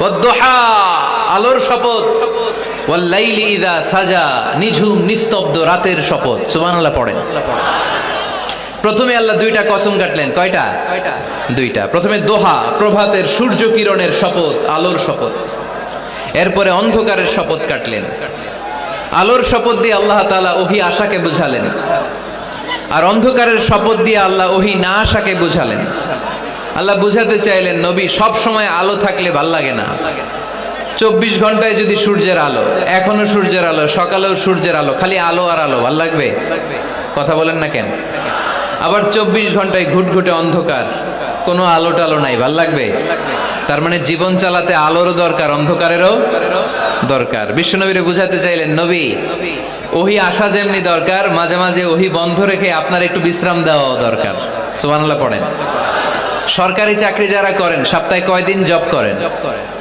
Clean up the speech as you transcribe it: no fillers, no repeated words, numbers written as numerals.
ওয়াদ-দুহা, আলোর শপথ, ওয়াল-লাইলি ইযা সাজা, নিঝুম নিস্তব্ধ রাতের শপথ। সুবহানাল্লাহ পড়েন। প্রথমে আল্লাহ দুইটা কসম কাটলেন। কয়টা? দুইটা। প্রথমে দোহা, প্রভাতের সূর্য কিরণের শপথ, আলোর শপথ। এরপরে অন্ধকারের শপথ কাটলেন। আলোর শপথ দিয়ে আল্লাহ তাআলা ওহী আশাকে বুঝালেন, আর অন্ধকারের শপথ দিয়ে আল্লাহ ওহী না আশাকে বুঝালেন। আল্লাহ বুঝাতে চাইলেন, নবী সব সময় আলো থাকলে ভাল লাগে না। 24 ঘন্টায় যদি সূর্যের আলো, এখনো সূর্যের আলো, সকালেও সূর্যের আলো, খালি আলো আর আলো, ভাল লাগবে? কথা বলেন না কেন? আবার 24 ঘন্টায় ঘুটঘুটে অন্ধকার, কোনো আলো টালো নাই, ভাল লাগবে? তার মানে জীবন চালাতে আলোরও দরকার, অন্ধকারেরও দরকার। বিশ্বনবীরে বুঝাতে চাইলেন, নবী ওহী আসা যেমনি দরকার, মাঝে মাঝে ওহী বন্ধ রেখে আপনার একটু বিশ্রাম দেওয়াও দরকার। সুবহানাল্লাহ পড়েন। সরকারি চাকরি যারা করেন, সপ্তাহে কয়দিন জব করেন?